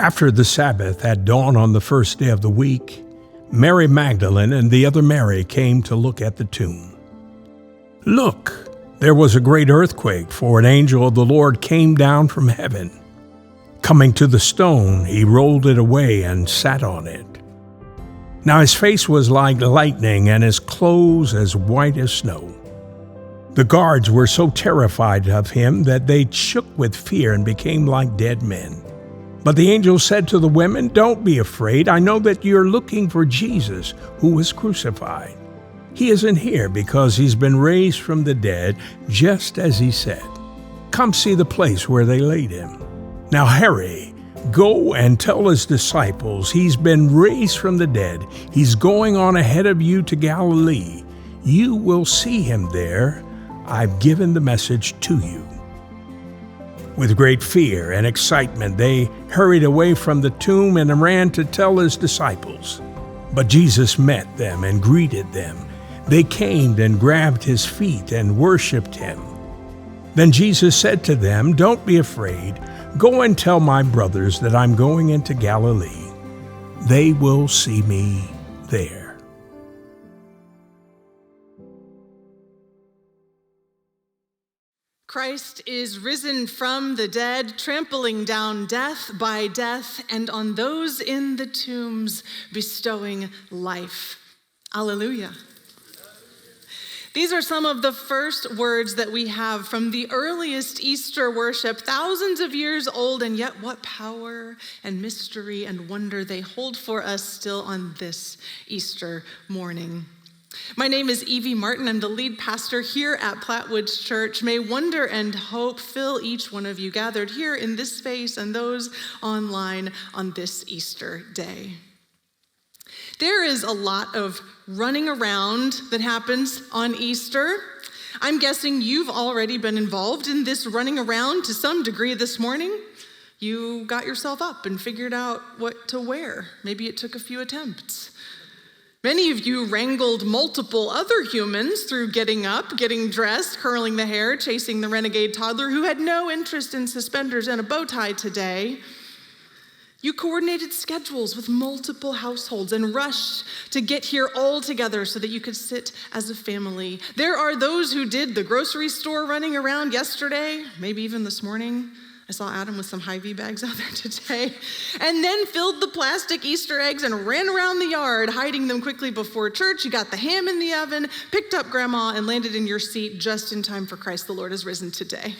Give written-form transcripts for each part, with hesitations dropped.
After the Sabbath at dawn on the first day of the week, Mary Magdalene and the other Mary came to look at the tomb. Look, there was a great earthquake, for an angel of the Lord came down from heaven. Coming to the stone, he rolled it away and sat on it. Now his face was like lightning, and his clothes as white as snow. The guards were so terrified of him that they shook with fear and became like dead men. But the angel said to the women, "Don't be afraid. I know that you're looking for Jesus, who was crucified. He isn't here because he's been raised from the dead, just as he said. Come see the place where they laid him. Now hurry, go and tell his disciples he's been raised from the dead. He's going on ahead of you to Galilee. You will see him there. I've given the message to you." With great fear and excitement, they hurried away from the tomb and ran to tell his disciples. But Jesus met them and greeted them. They came and grabbed his feet and worshiped him. Then Jesus said to them, "Don't be afraid. Go and tell my brothers that I'm going into Galilee. They will see me there." Christ is risen from the dead, trampling down death by death, and on those in the tombs bestowing life. Alleluia. These are some of the first words that we have from the earliest Easter worship, thousands of years old, and yet what power and mystery and wonder they hold for us still on this Easter morning. My name is Evie Martin. I'm the lead pastor here at Plattwoods Church. May wonder and hope fill each one of you gathered here in this space and those online on this Easter day. There is a lot of running around that happens on Easter. I'm guessing you've already been involved in this running around to some degree this morning. You got yourself up and figured out what to wear. Maybe it took a few attempts. Many of you wrangled multiple other humans through getting up, getting dressed, curling the hair, chasing the renegade toddler who had no interest in suspenders and a bow tie today. You coordinated schedules with multiple households and rushed to get here all together so that you could sit as a family. There are those who did the grocery store running around yesterday, maybe even this morning. I saw Adam with some Hy-Vee bags out there today, and then filled the plastic Easter eggs and ran around the yard, hiding them quickly before church. You got the ham in the oven, picked up grandma, and landed in your seat just in time for Christ the Lord is risen today.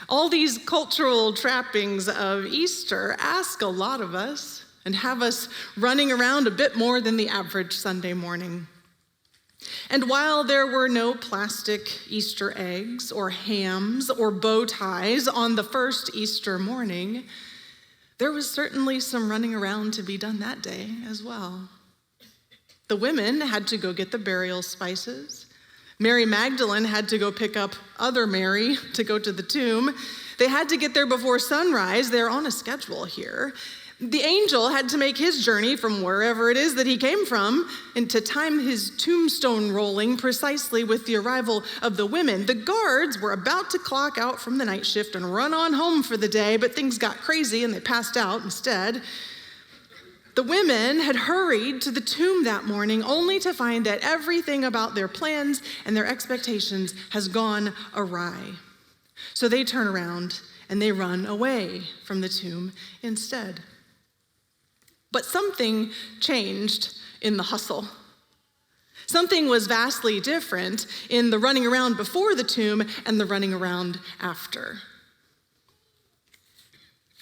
All these cultural trappings of Easter ask a lot of us and have us running around a bit more than the average Sunday morning. And while there were no plastic Easter eggs or hams or bow ties on the first Easter morning, there was certainly some running around to be done that day as well. The women had to go get the burial spices. Mary Magdalene had to go pick up other Mary to go to the tomb. They had to get there before sunrise. They're on a schedule here. The angel had to make his journey from wherever it is that he came from and to time his tombstone rolling precisely with the arrival of the women. The guards were about to clock out from the night shift and run on home for the day, but things got crazy and they passed out instead. The women had hurried to the tomb that morning only to find that everything about their plans and their expectations has gone awry. So they turn around and they run away from the tomb instead. But something changed in the hustle. Something was vastly different in the running around before the tomb and the running around after.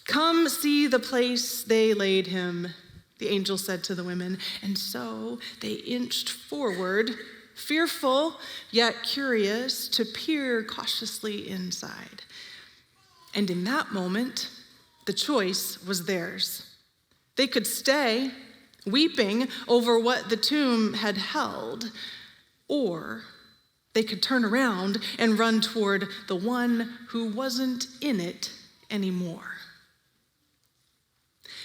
"Come see the place they laid him," the angel said to the women. And so they inched forward, fearful yet curious, to peer cautiously inside. And in that moment, the choice was theirs. They could stay, weeping over what the tomb had held, or they could turn around and run toward the one who wasn't in it anymore.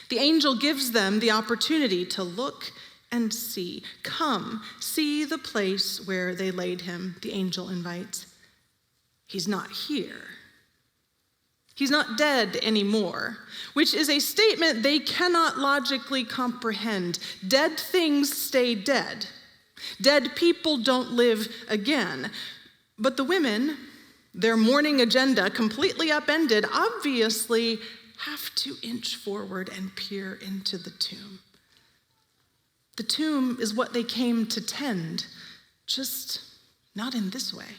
The angel gives them the opportunity to look and see. "Come, see the place where they laid him," the angel invites. He's not here. He's not dead anymore, which is a statement they cannot logically comprehend. Dead things stay dead. Dead people don't live again. But the women, their mourning agenda completely upended, obviously have to inch forward and peer into the tomb. The tomb is what they came to tend, just not in this way.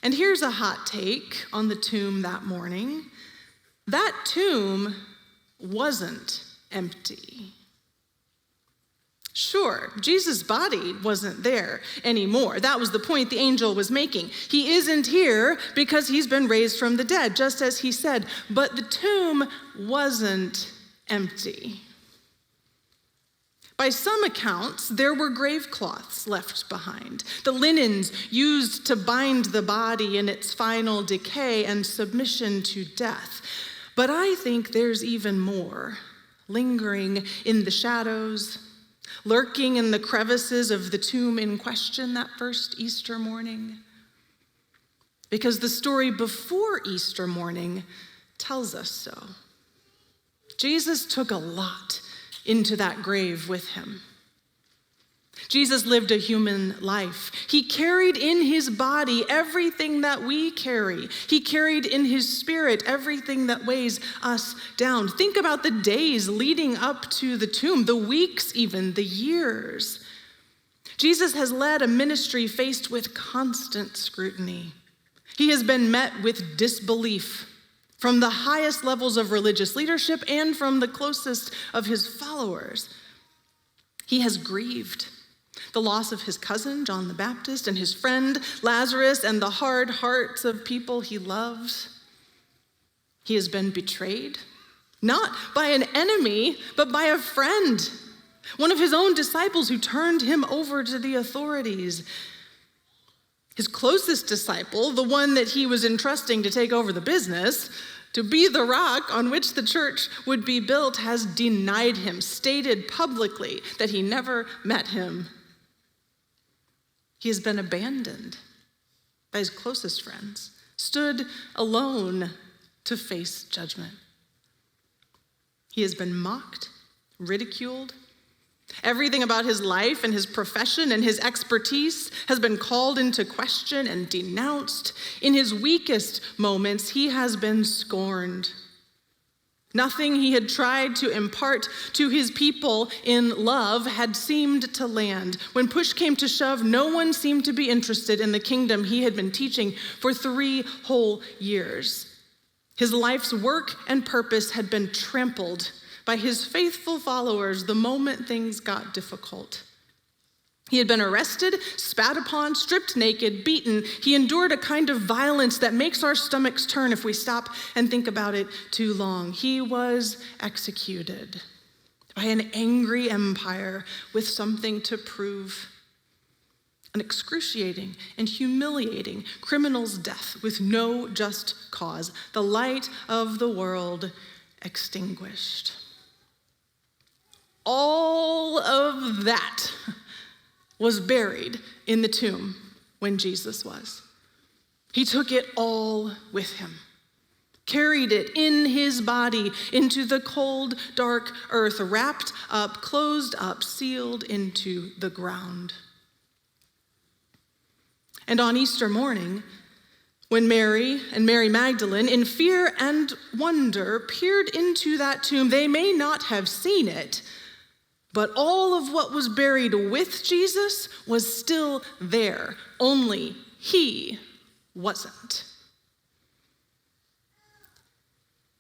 And here's a hot take on the tomb that morning. That tomb wasn't empty. Sure, Jesus' body wasn't there anymore. That was the point the angel was making. He isn't here because he's been raised from the dead, just as he said. But the tomb wasn't empty. By some accounts, there were grave cloths left behind, the linens used to bind the body in its final decay and submission to death. But I think there's even more, lingering in the shadows, lurking in the crevices of the tomb in question that first Easter morning. Because the story before Easter morning tells us so. Jesus took a lot into that grave with him. Jesus lived a human life. He carried in his body everything that we carry. He carried in his spirit everything that weighs us down. Think about the days leading up to the tomb, the weeks even, the years. Jesus has led a ministry faced with constant scrutiny. He has been met with disbelief from the highest levels of religious leadership and from the closest of his followers. He has grieved the loss of his cousin, John the Baptist, and his friend, Lazarus, and the hard hearts of people he loves. He has been betrayed, not by an enemy, but by a friend, one of his own disciples who turned him over to the authorities. His closest disciple, the one that he was entrusting to take over the business, to be the rock on which the church would be built, has denied him, stated publicly that he never met him. He has been abandoned by his closest friends, stood alone to face judgment. He has been mocked, ridiculed. Everything about his life and his profession and his expertise has been called into question and denounced. In his weakest moments, he has been scorned. Nothing he had tried to impart to his people in love had seemed to land. When push came to shove, no one seemed to be interested in the kingdom he had been teaching for 3 whole years. His life's work and purpose had been trampled by his faithful followers the moment things got difficult. He had been arrested, spat upon, stripped naked, beaten. He endured a kind of violence that makes our stomachs turn if we stop and think about it too long. He was executed by an angry empire with something to prove. An excruciating and humiliating criminal's death with no just cause. The light of the world extinguished. All of that was buried in the tomb when Jesus was. He took it all with him, carried it in his body into the cold, dark earth, wrapped up, closed up, sealed into the ground. And on Easter morning, when Mary and Mary Magdalene, in fear and wonder, peered into that tomb, they may not have seen it, but all of what was buried with Jesus was still there, only he wasn't.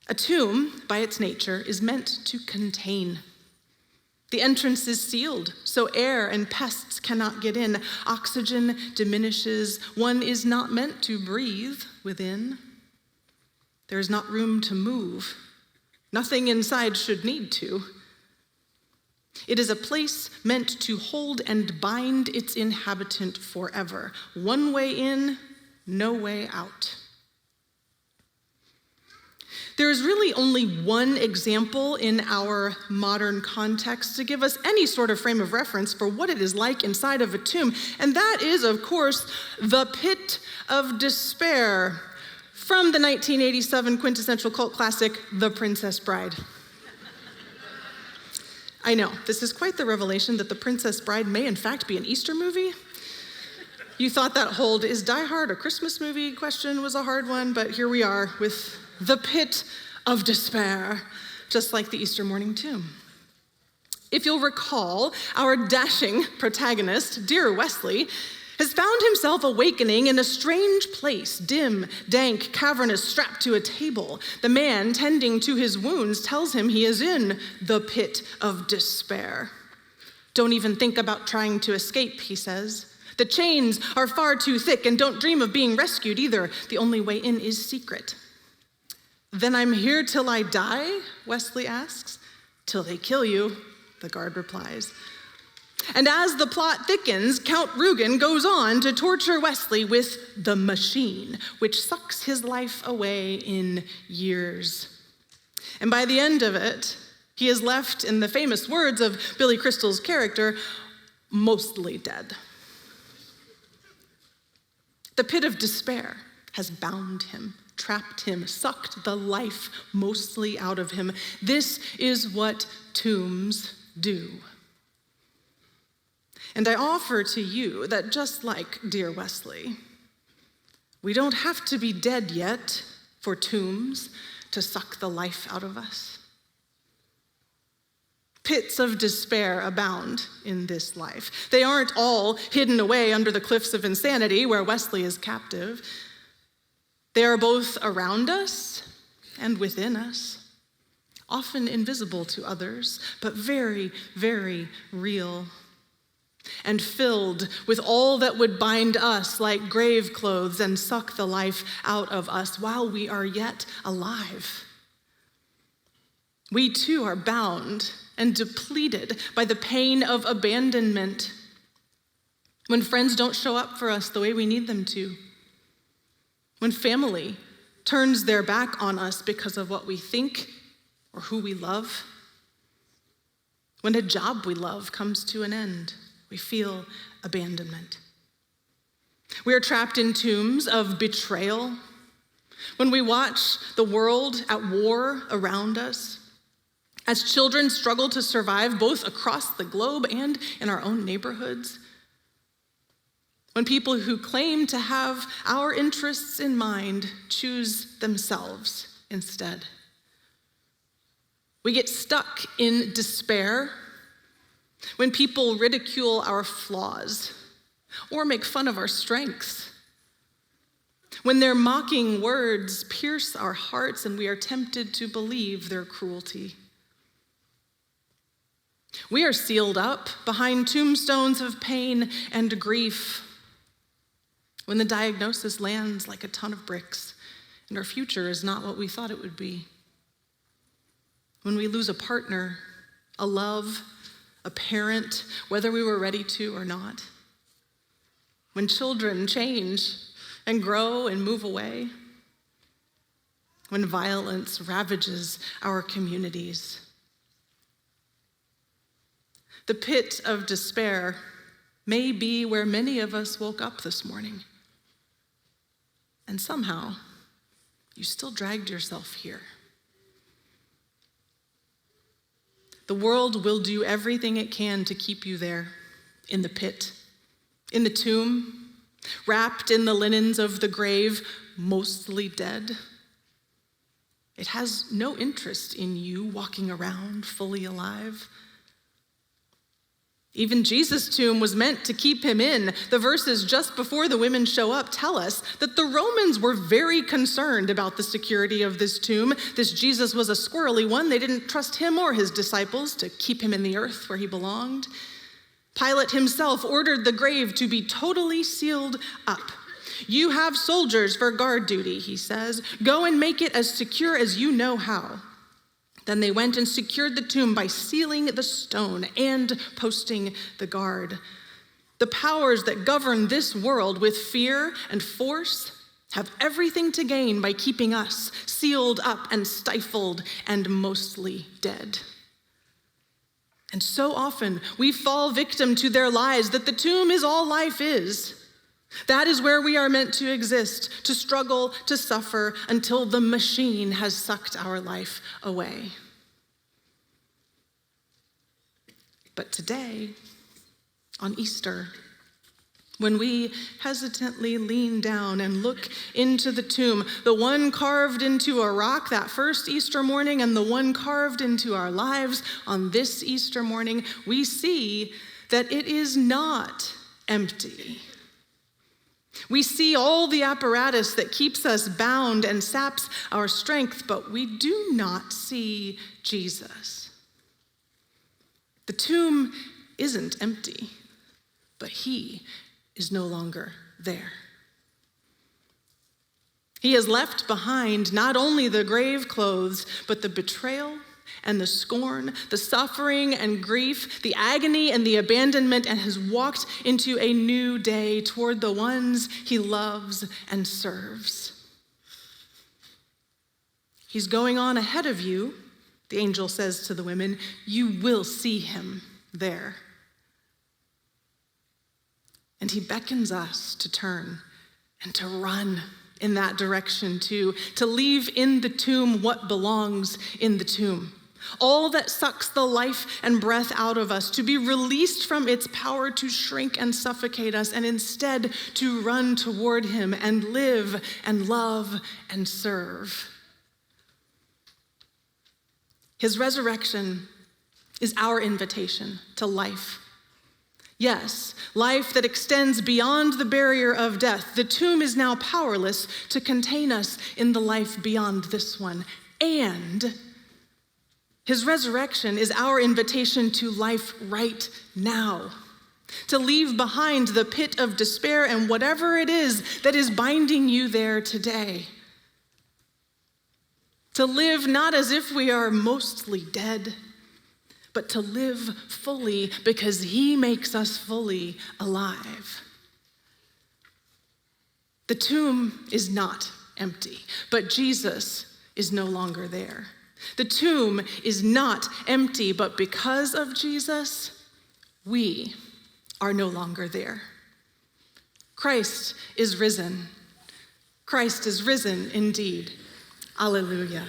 A tomb, by its nature, is meant to contain. The entrance is sealed, so air and pests cannot get in. Oxygen diminishes. One is not meant to breathe within. There is not room to move. Nothing inside should need to. It is a place meant to hold and bind its inhabitant forever. One way in, no way out. There is really only one example in our modern context to give us any sort of frame of reference for what it is like inside of a tomb, and that is, of course, the pit of despair from the 1987 quintessential cult classic, The Princess Bride. I know, this is quite the revelation that The Princess Bride may in fact be an Easter movie. You thought that whole "is Die Hard a Christmas movie" question was a hard one, but here we are with The Pit of Despair, just like the Easter morning tomb. If you'll recall, our dashing protagonist, dear Wesley, has found himself awakening in a strange place, dim, dank, cavernous, strapped to a table. The man tending to his wounds tells him he is in the pit of despair. "Don't even think about trying to escape," he says. "The chains are far too thick, and don't dream of being rescued either. The only way in is secret." "Then I'm here till I die?" Wesley asks. "Till they kill you," the guard replies. And as the plot thickens, Count Rugen goes on to torture Wesley with the machine, which sucks his life away in years. And by the end of it, he is left, in the famous words of Billy Crystal's character, mostly dead. The pit of despair has bound him, trapped him, sucked the life mostly out of him. This is what tombs do. And I offer to you that just like dear Wesley, we don't have to be dead yet for tombs to suck the life out of us. Pits of despair abound in this life. They aren't all hidden away under the cliffs of insanity where Wesley is captive. They are both around us and within us, often invisible to others, but very, very real, and filled with all that would bind us like grave clothes and suck the life out of us while we are yet alive. We too are bound and depleted by the pain of abandonment when friends don't show up for us the way we need them to, when family turns their back on us because of what we think or who we love, when a job we love comes to an end. We feel abandonment. We are trapped in tombs of betrayal. When we watch the world at war around us, as children struggle to survive both across the globe and in our own neighborhoods, when people who claim to have our interests in mind choose themselves instead. We get stuck in despair when people ridicule our flaws or make fun of our strengths. When their mocking words pierce our hearts and we are tempted to believe their cruelty. We are sealed up behind tombstones of pain and grief when the diagnosis lands like a ton of bricks and our future is not what we thought it would be. When we lose a partner, a love, a parent, whether we were ready to or not. When children change and grow and move away. When violence ravages our communities. The pit of despair may be where many of us woke up this morning. And somehow, you still dragged yourself here. The world will do everything it can to keep you there, in the pit, in the tomb, wrapped in the linens of the grave, mostly dead. It has no interest in you walking around fully alive. Even Jesus' tomb was meant to keep him in. The verses just before the women show up tell us that the Romans were very concerned about the security of this tomb. This Jesus was a squirrely one. They didn't trust him or his disciples to keep him in the earth where he belonged. Pilate himself ordered the grave to be totally sealed up. "You have soldiers for guard duty," he says. "Go and make it as secure as you know how." Then they went and secured the tomb by sealing the stone and posting the guard. The powers that govern this world with fear and force have everything to gain by keeping us sealed up and stifled and mostly dead. And so often we fall victim to their lies that the tomb is all life is. That is where we are meant to exist, to struggle, to suffer, until the machine has sucked our life away. But today, on Easter, when we hesitantly lean down and look into the tomb, the one carved into a rock that first Easter morning and the one carved into our lives on this Easter morning, we see that it is not empty. We see all the apparatus that keeps us bound and saps our strength, but we do not see Jesus. The tomb isn't empty, but he is no longer there. He has left behind not only the grave clothes, but the betrayal and the scorn, the suffering and grief, the agony and the abandonment, and has walked into a new day toward the ones he loves and serves. He's going on ahead of you, the angel says to the women. You will see him there. And he beckons us to turn and to run in that direction too, to leave in the tomb what belongs in the tomb. All that sucks the life and breath out of us, to be released from its power to shrink and suffocate us, and instead to run toward him and live and love and serve. His resurrection is our invitation to life. Yes, life that extends beyond the barrier of death. The tomb is now powerless to contain us in the life beyond this one. And his resurrection is our invitation to life right now, to leave behind the pit of despair and whatever it is that is binding you there today. To live not as if we are mostly dead, but to live fully because he makes us fully alive. The tomb is not empty, but Jesus is no longer there. The tomb is not empty, but because of Jesus, we are no longer there. Christ is risen. Christ is risen indeed. Alleluia.